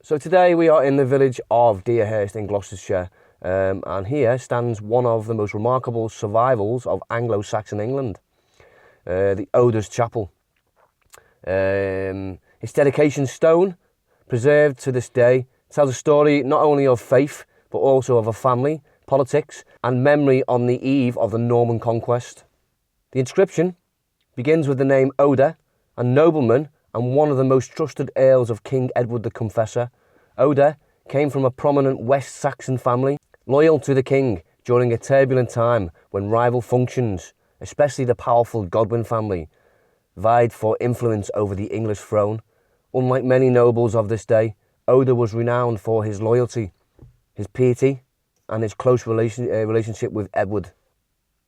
So today we are in the village of Deerhurst in Gloucestershire, and here stands one of the most remarkable survivals of Anglo-Saxon England, the Odda's Chapel. Its dedication stone, preserved to this day, tells a story not only of faith but also of a family, politics and memory on the eve of the Norman conquest. The inscription begins with the name Odda, a nobleman and one of the most trusted earls of King Edward the Confessor. Odda came from a prominent West Saxon family, loyal to the king during a turbulent time when rival functions, especially the powerful Godwin family, vied for influence over the English throne. Unlike many nobles of this day, Odda was renowned for his loyalty, his piety, and his close relationship with Edward.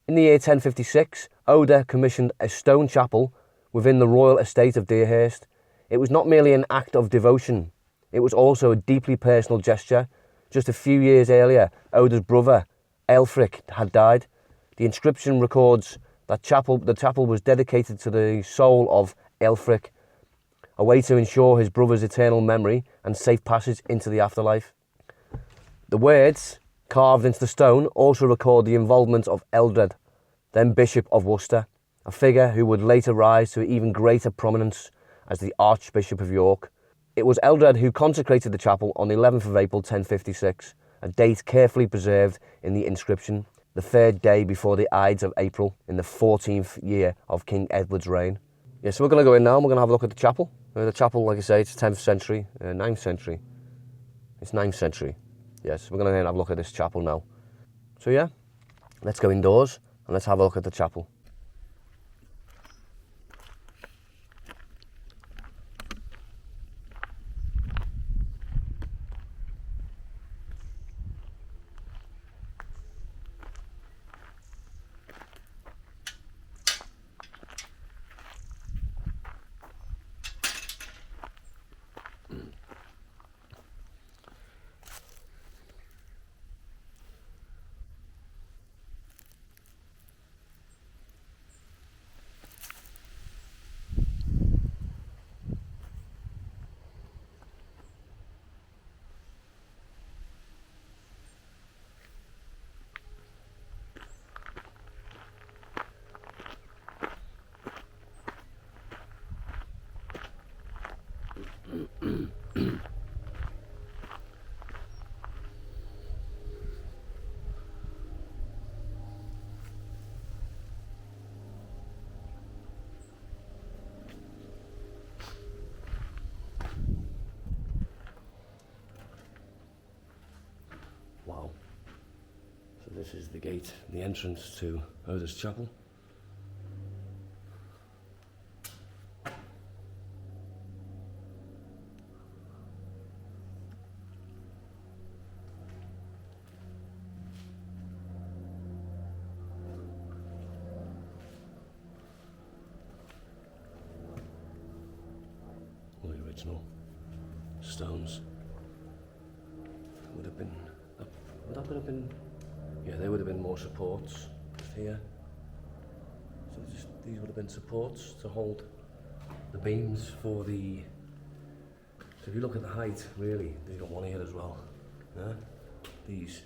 In the year 1056, Odda commissioned a stone chapel within the royal estate of Deerhurst. It was not merely an act of devotion, it was also a deeply personal gesture. Just a few years earlier, Odda's brother, Aelfric, had died. The inscription records that the chapel was dedicated to the soul of Aelfric, a way to ensure his brother's eternal memory and safe passage into the afterlife. The words carved into the stone also record the involvement of Eldred, then Bishop of Worcester, a figure who would later rise to even greater prominence as the Archbishop of York. It was Eldred who consecrated the chapel on the 11th of April 1056, a date carefully preserved in the inscription, the third day before the Ides of April in the 14th year of King Edward's reign. Yeah, so we're going to go in now and we're going to have a look at the chapel. The chapel, like I say, it's 10th century, 9th century. It's 9th century. Yes, we're going to have a look at this chapel now. So yeah, let's go indoors and let's have a look at the chapel. Wow. So this is the gate, the entrance to Odda's Chapel. All the original stones would have been yeah, there would have been more supports here. So these would have been supports to hold the beams for the. So if you look at the height, really, they've got one here as well. Yeah? These.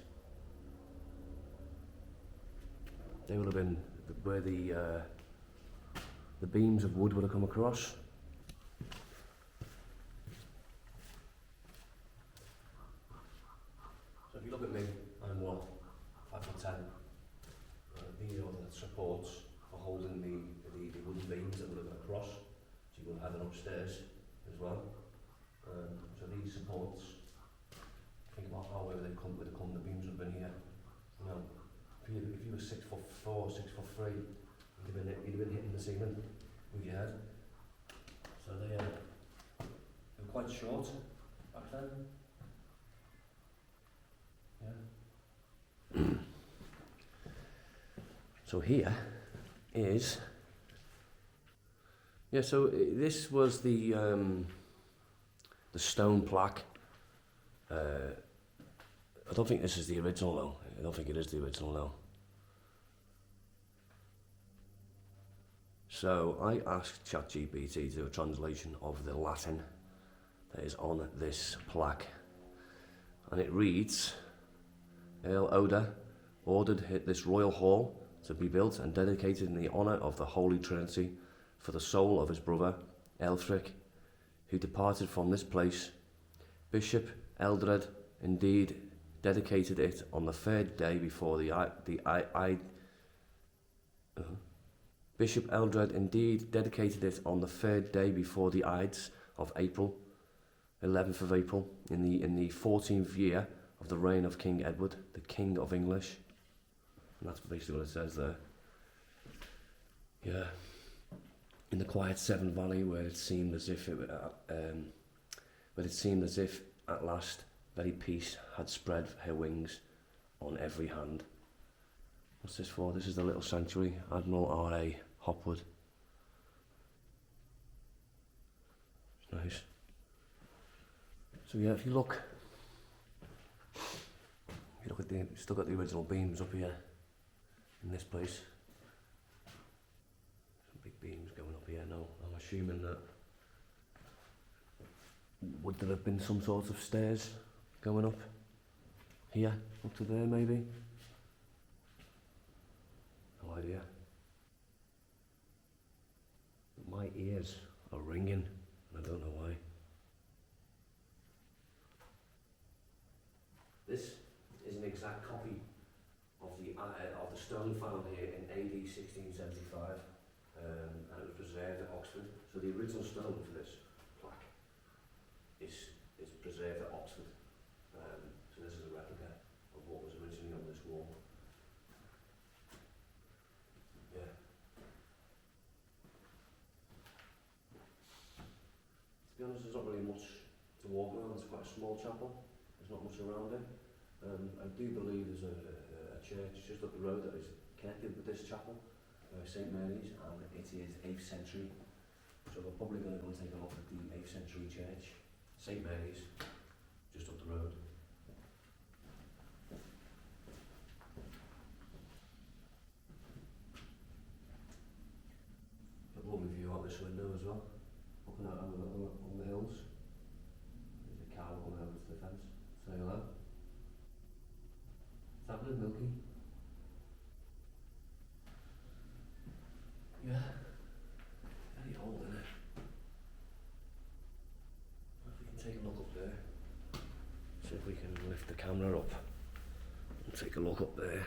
They would have been where the beams of wood would have come across. So if you look at me, I'm what? 5'10". These are the supports for holding the wooden beams that would have gone across. So you would have had them upstairs as well. So these supports, think about how where they come, the beams would have been here. You know, if you were 6'4", 6'3", you'd have been hitting the ceiling with your head. So they were quite short back then. Yeah. So here is, yeah, so this was the stone plaque. I don't think this is the original though. I don't think it is the original now. So I asked ChatGPT to do a translation of the Latin that is on this plaque. And it reads, Earl Odda ordered this royal hall to be built and dedicated in the honour of the Holy Trinity for the soul of his brother, Elfric, who departed from this place. Bishop Eldred indeed dedicated it on the third day before Bishop Eldred indeed dedicated it on the third day before the Ides of April, 11th of April, in the 14th year of the reign of King Edward, the King of English. And that's basically what it says there. Yeah. In the quiet Severn Valley, where it seemed as if at last very peace had spread her wings on every hand. What's this for? This is the little sanctuary, Admiral R.A. Hopwood. It's nice. So yeah, if you look at the, still got the original beams up here in this place. Some big beams going up here now. I'm assuming that would there have been some sort of stairs going up here, up to there maybe? No idea. But my ears are ringing, and I don't know why. This is an exact copy of the stone found here in AD 1675, and it was preserved at Oxford. So the original stone for this plaque is preserved at Oxford. So this is a replica of what was originally on this wall. Yeah. To be honest, there's not really much to walk around. It's quite a small chapel. There's not much around it. I do believe there's a church just up the road that is connected with this chapel, St Mary's, and it is 8th century. So we're probably going to go and take a look at the 8th century church, St Mary's, just up the road. A lovely view out this window as well, looking out over on the hills. There's a cow coming over to the fence. Say hello. What's happening, Milky? Yeah. Very old, isn't it? If we can take a look up there. See if we can lift the camera up and take a look up there.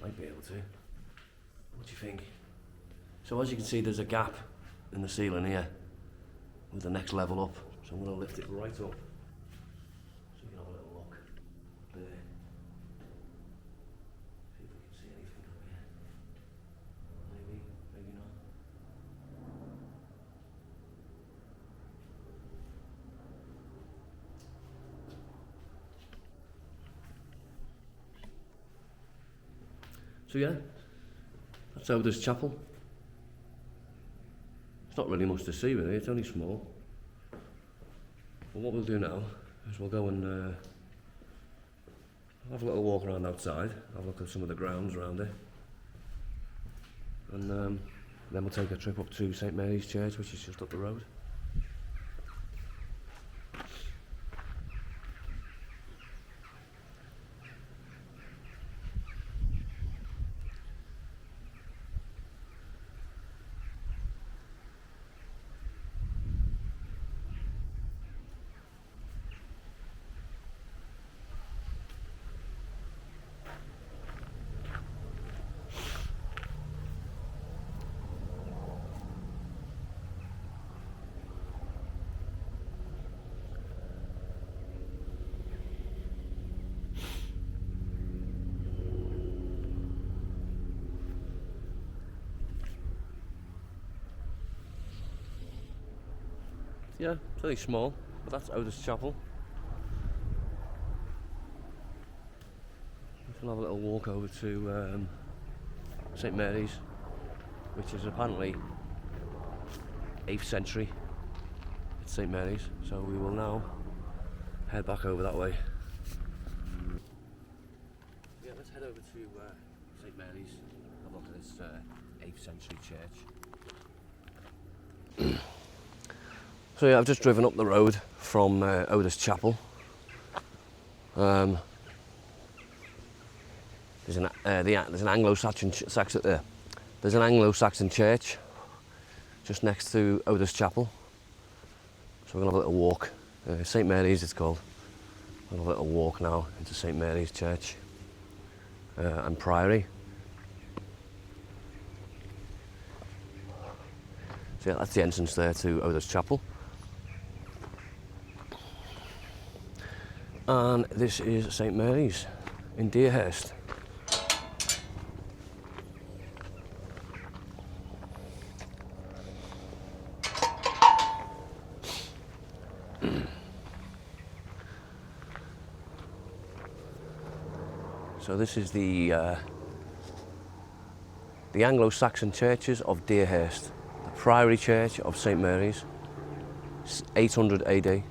Might be able to. What do you think? So as you can see, there's a gap in the ceiling here with the next level up. So I'm going to lift it right up so you can have a little look there. See if we can see anything up here. Maybe, maybe not. So yeah, that's Odda's chapel. It's not really much to see really, it's only small. But what we'll do now is we'll go and have a little walk around outside, have a look at some of the grounds around it. And then we'll take a trip up to St Mary's Church, which is just up the road. Yeah, it's only small, but that's Odda's chapel. We'll have a little walk over to St Mary's, which is apparently 8th century. It's St Mary's, so we will now head back over that way. Yeah, let's head over to St Mary's, have a look at this 8th century church. So yeah, I've just driven up the road from Odda's chapel. There's an Anglo-Saxon there's an Anglo-Saxon church just next to Odda's chapel. So we're gonna have a little walk. St Mary's it's called. We're gonna have a little walk now into St Mary's Church and Priory. So yeah, that's the entrance there to Odda's chapel. And this is St Mary's in Deerhurst. So this is the Anglo-Saxon churches of Deerhurst. The Priory Church of St Mary's, 800 AD.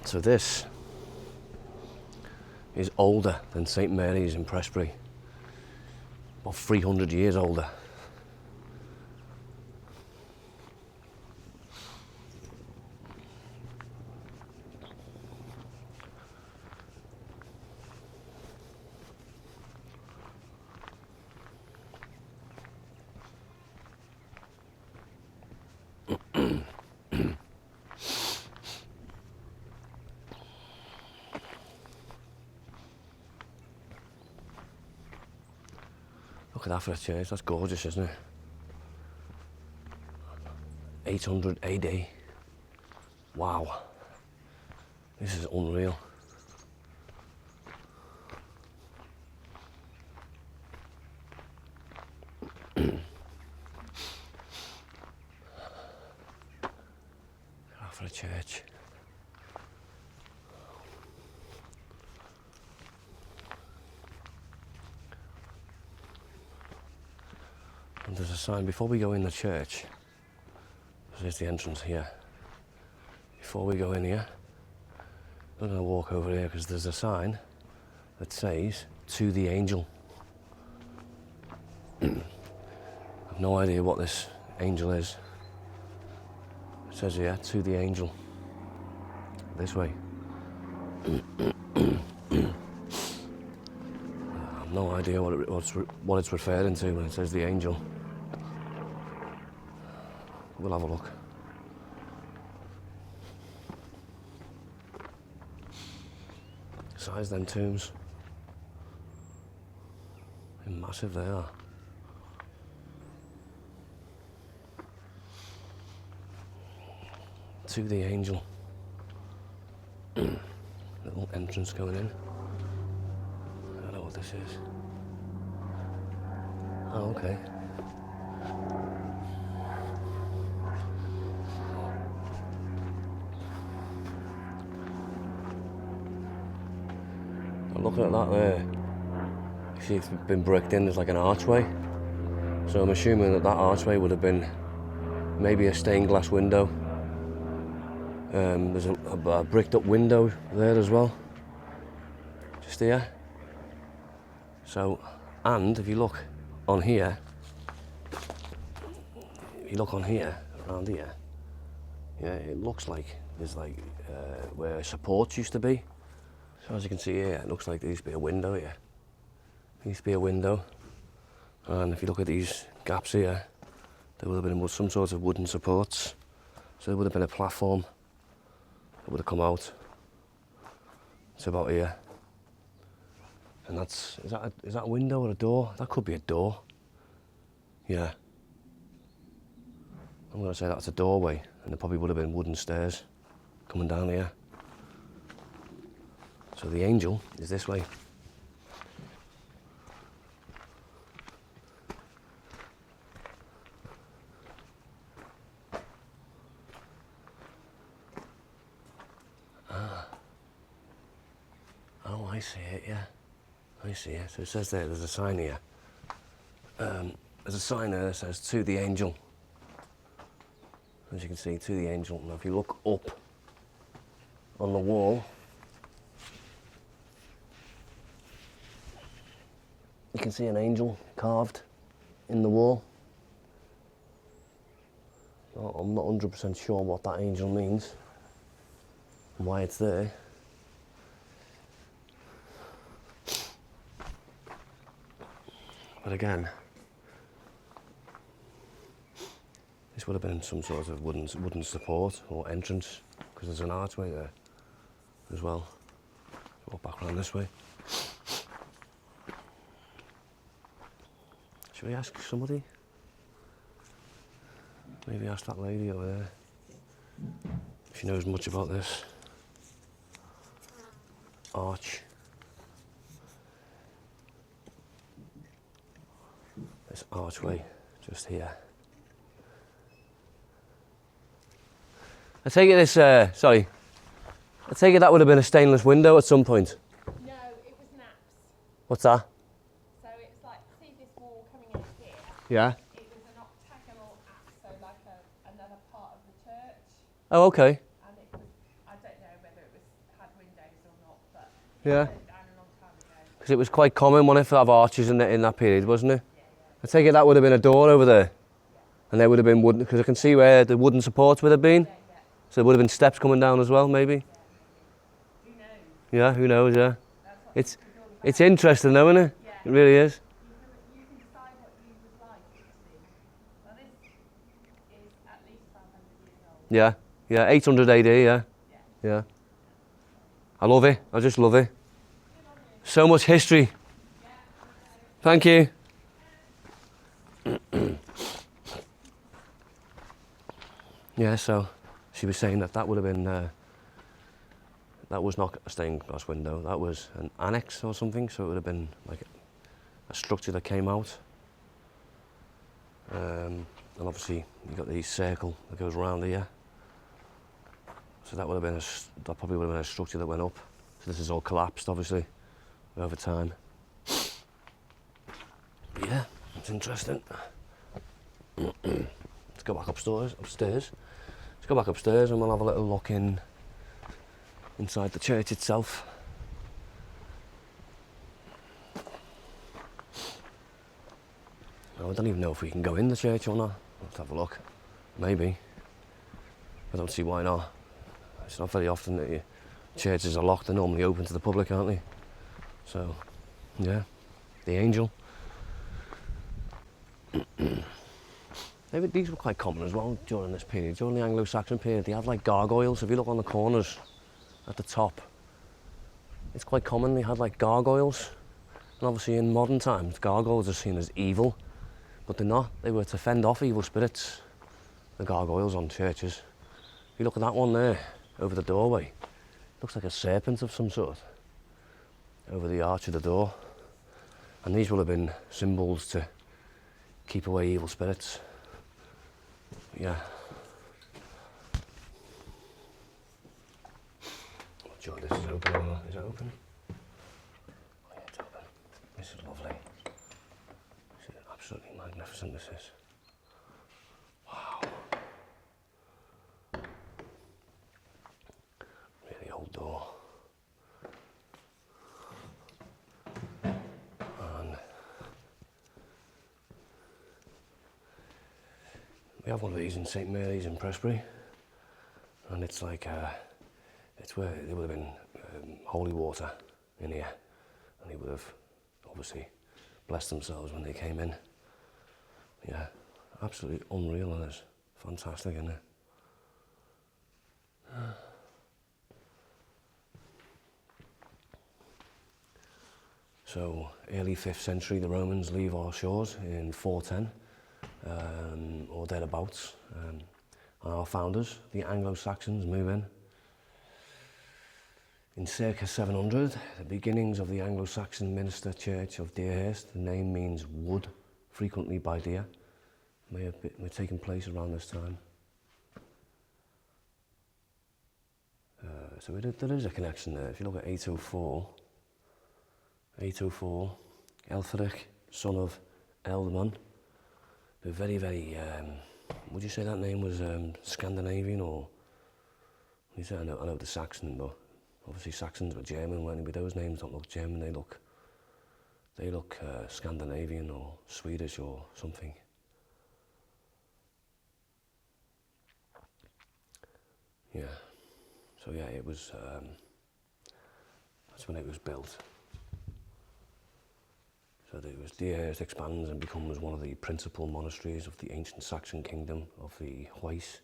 So this is older than St Mary's in Prestbury, about 300 years older. Look at that for a church, that's gorgeous, isn't it? 800 AD. Wow. This is unreal. Look at that for a church. And there's a sign before we go in the church. There's the entrance here. Before we go in here, I'm going to walk over here because there's a sign that says, "To the Angel." I've no idea what this angel is. It says here, "To the Angel." This way. I've no idea what it's referring to when it says the angel. We'll have a look. Size them tombs. How massive they are. To the Angel. Little entrance going in. I don't know what this is. Oh, okay. Looking at that there, you see it's been bricked in, there's like an archway. So I'm assuming that archway would have been maybe a stained glass window. There's a bricked up window there as well, just here. So, and if you look on here, around here, yeah, it looks like there's like where supports used to be. So as you can see here, it looks like there used to be a window here. There used to be a window, and if you look at these gaps here, there would have been some sort of wooden supports. So there would have been a platform that would have come out. It's about here. And is that a window or a door? That could be a door. Yeah. I'm going to say that's a doorway, and there probably would have been wooden stairs coming down here. So the angel is this way. Oh, I see it, yeah. I see it. So it says there's a sign here. There's a sign there that says, "To the Angel." As you can see, "To the Angel." Now if you look up on the wall, you can see an angel carved in the wall. I'm not 100% sure what that angel means and why it's there. But again, this would have been some sort of wooden support or entrance, because there's an archway there as well. Walk back around this way. Should we ask somebody? Maybe ask that lady over there if she knows much about this arch. This archway just here. I take it this, I take it that would have been a stainless window at some point. No, it was naps. What's that? So it's like, see this wall coming in here? Yeah. It was an octagonal apse, so like another part of the church. Oh, okay. And it was, I don't know whether it had windows or not, but Yeah. it was down a long time ago. Because it was quite common, wasn't it, to have arches in that period, wasn't it? Yeah. I take it that would have been a door over there. And there would have been wooden, because I can see where the wooden supports would have been. So there would have been steps coming down as well, maybe. Who knows? Yeah, who knows, yeah. It's interesting though, isn't it? Yeah. It really is. You can decide what you would like it to be. Well, this is at least 500 years old. Yeah, 800 AD, yeah. I love it, I just love it. So much history. Thank you. Yeah, so she was saying that would have been, that was not a stained glass window, that was an annex or something, so it would have been like a structure that came out. And obviously you've got the circle that goes around here. So that would have been that probably would have been a structure that went up. So this is all collapsed obviously over time. Yeah, it's interesting. Let's go back upstairs. Let's go back upstairs and we'll have a little look inside the church itself. I don't even know if we can go in the church or not. Let's have a look. Maybe. I don't see why not. It's not very often that churches are locked. They're normally open to the public, aren't they? So, yeah. The angel. These were quite common as well during this period. During the Anglo-Saxon period, they had like gargoyles. If you look on the corners at the top, it's quite common they had like gargoyles. And obviously in modern times, gargoyles are seen as evil, but they're not. They were to fend off evil spirits, the gargoyles on churches. If you look at that one there, over the doorway, looks like a serpent of some sort, over the arch of the door. And these will have been symbols to keep away evil spirits. Yeah. I'm not sure this is open or not. Is it open? Oh yeah, it's open. This is lovely. This is absolutely magnificent, this is. Wow. Really old door. And we have one of these in St Mary's in Prestbury, and it's like, it's where there would have been holy water in here, and they would have obviously blessed themselves when they came in. Yeah, absolutely unreal, it is. Fantastic, isn't it? So, early 5th century, the Romans leave our shores in 410. Or thereabouts. And our founders, the Anglo-Saxons, move in. In circa 700, the beginnings of the Anglo-Saxon Minster Church of Deerhurst, the name means wood, frequently by deer, may have taken place around this time. So there is a connection there. If you look at 804, Elfric, son of Eldman, the very, very, would you say that name was Scandinavian or, you say, I know the Saxon, but obviously Saxons were German, weren't they? But those names don't look German, they look They look Scandinavian or Swedish or something. Yeah. So yeah, it was. That's when it was built. So it was Deerhurst expands and becomes one of the principal monasteries of the ancient Saxon kingdom of the Huys.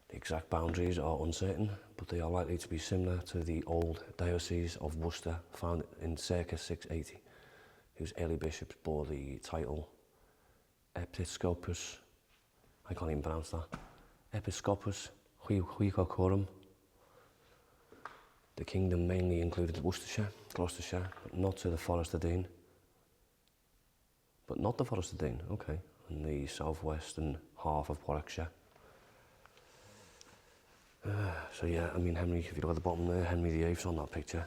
The exact boundaries are uncertain, but they are likely to be similar to the old diocese of Worcester, found in circa 680, whose early bishops bore the title Episcopus. I can't even pronounce that. Episcopus Huicorum. The kingdom mainly included Worcestershire, Gloucestershire, but not to the Forest of Dean. But not the Forest of Dean, okay. And the southwestern half of Warwickshire. So yeah, I mean, Henry, if you look at the bottom there, Henry VIII's on that picture.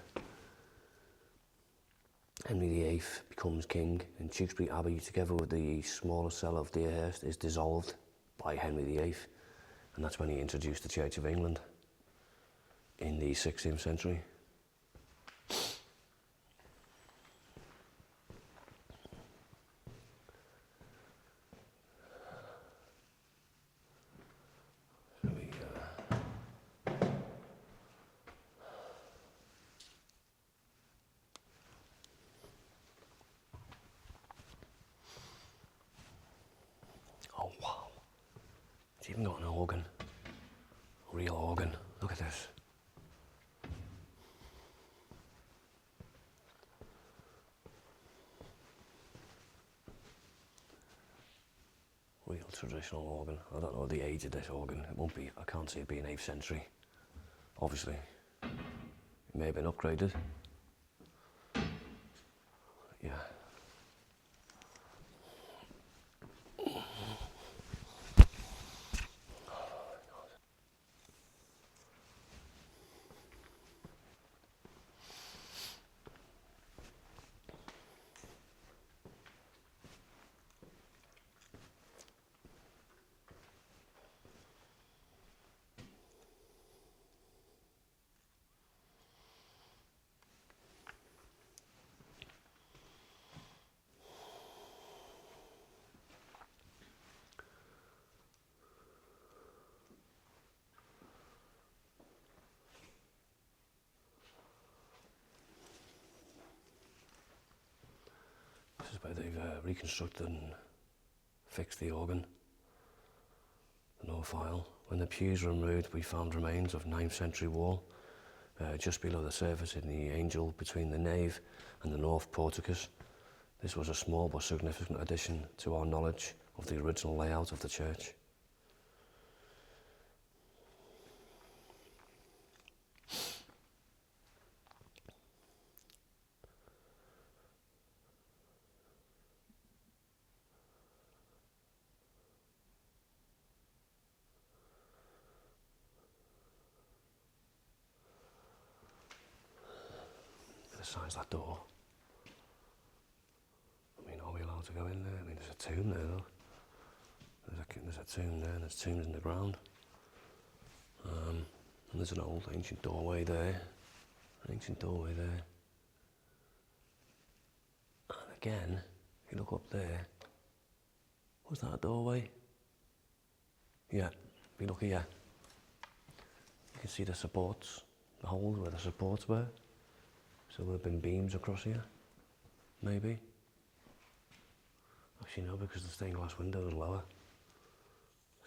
Henry VIII becomes king, and Tewkesbury Abbey, together with the smaller cell of Deerhurst, is dissolved by Henry VIII, and that's when he introduced the Church of England in the 16th century. Oh wow, it's even got an organ, real organ, look at this. Real traditional organ. I don't know the age of this organ. It won't be, I can't see it being 8th century. Obviously. It may have been upgraded. Yeah. This is where they've reconstructed and fixed the organ. No file. When the pews were removed, we found remains of 9th century wall just below the surface in the angel between the nave and the north porticus. This was a small but significant addition to our knowledge of the original layout of the church. Besides that door. I mean, are we allowed to go in there? I mean, there's a tomb there, though. There's a tomb there, and there's tombs in the ground. And there's an old ancient doorway there. An ancient doorway there. And again, if you look up there, was that a doorway? Yeah, if you look here, you can see the supports, the holes where the supports were. So there would have been beams across here, maybe. Actually no, because the stained glass window is lower.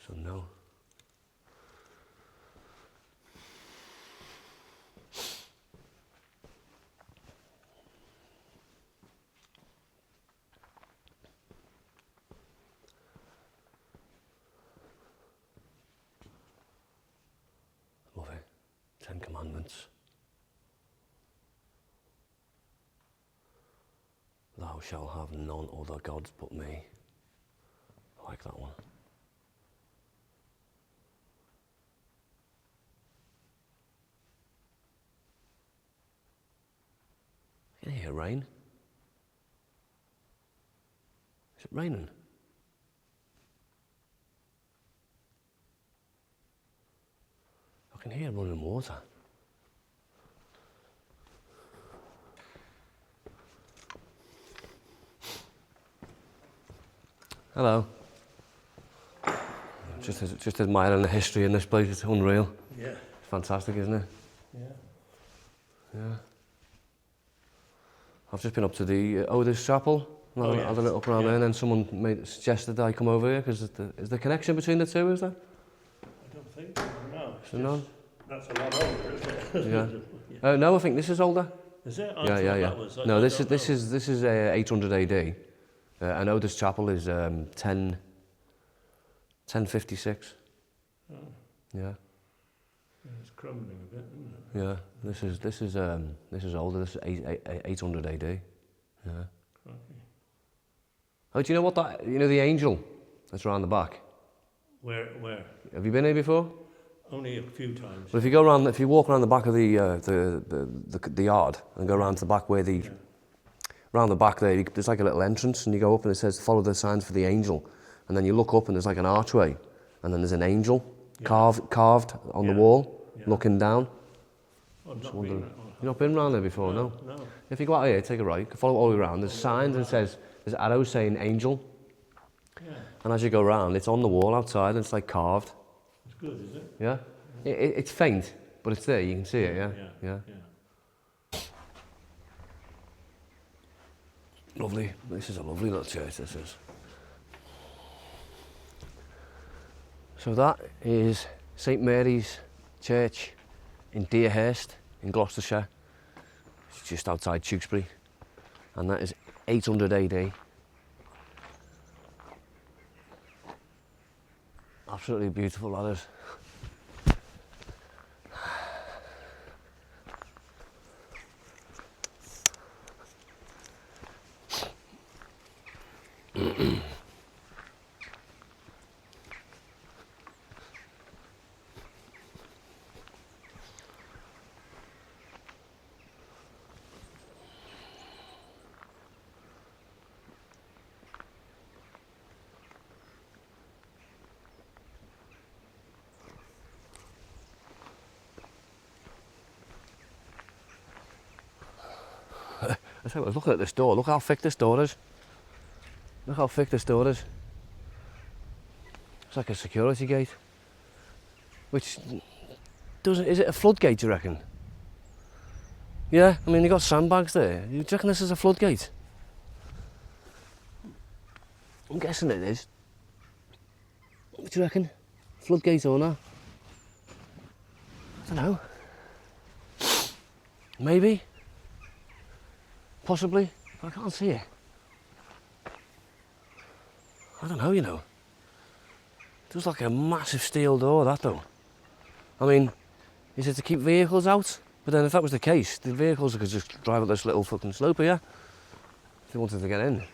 So no. Love it. 10 Commandments. Thou shalt have none other gods but me. I like that one. I can hear rain. Is it raining? I can hear running water. Hello. Just admiring the history in this place. It's unreal. Yeah. It's fantastic, isn't it? Yeah. Yeah. I've just been up to the Odda chapel. Oh, Had a little look around there, and then someone suggested that I come over here because is there connection between the two? Is there? I don't think so, no. Is there none? That's a lot older, isn't it? Yeah. No, I think this is older. Is it? Yeah. No, this is 800 AD, and Odda's chapel is 1056. Oh. Yeah. It's crumbling a bit, isn't it? Yeah. This is older. This is 800 AD. Yeah. Crikey. Oh, do you know what that? You know the angel that's around the back. Where? Have you been here before? Only a few times. Well, if you walk around the back of the yard and go around to the back where around the back there, there's like a little entrance, and you go up and it says follow the signs for the angel, and then you look up and there's like an archway, and then there's an angel carved on the wall, looking down. Oh, You've not been around there before, no? No. If you go out here, take a right, follow it all the way around. There's signs and there's arrows saying angel, Yeah. and as you go around, it's on the wall outside and it's like carved. It's good, is it? Yeah, it's faint, but it's there. You can see it. Yeah. Lovely. This is a lovely little church. This is. So that is St Mary's Church in Deerhurst in Gloucestershire. It's just outside Tewkesbury, and that is 800 AD. Absolutely beautiful, that is. I was looking at this door. Look how thick this door is. Look how thick this door is. It's like a security gate. Which doesn't. Is it a floodgate, do you reckon? Yeah, I mean, you got sandbags there. Do you reckon this is a floodgate? I'm guessing it is. What do you reckon? Floodgate or not? I don't know. Maybe. Possibly. I can't see it. I don't know, you know. It looks like a massive steel door, that though. I mean, is it to keep vehicles out? But then if that was the case, the vehicles could just drive up this little fucking slope here. If they wanted to get in. It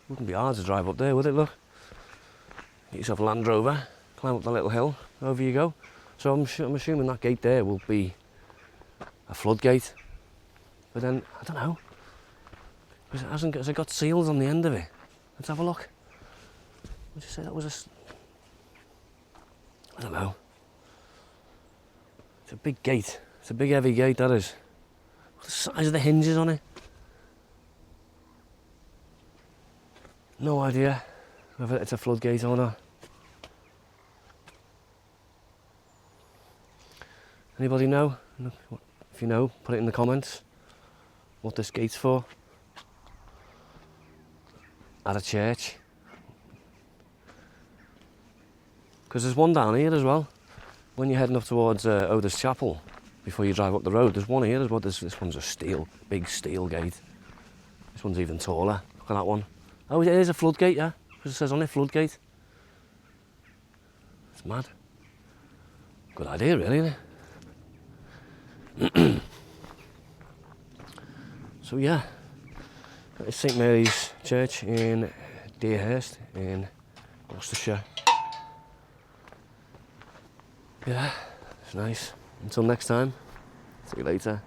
wouldn't be hard to drive up there, would it, look? Get yourself a Land Rover, climb up the little hill, over you go. So I'm assuming that gate there will be a floodgate. But then, I don't know. Has it got seals on the end of it? Let's have a look. Would you say that was I don't know. It's a big gate. It's a big heavy gate, that is. What's the size of the hinges on it? No idea whether it's a floodgate or not. Anybody know? If you know, put it in the comments. What this gate's for. At a church. Because there's one down here as well. When you're heading up towards Odda's Chapel, before you drive up the road, there's one here as well. This one's a big steel gate. This one's even taller. Look at that one. Oh, it is a floodgate, yeah. Because it says on it, floodgate. It's mad. Good idea, really, isn't it? So yeah, that is St Mary's Church in Deerhurst in Gloucestershire. Yeah, it's nice. Until next time, see you later.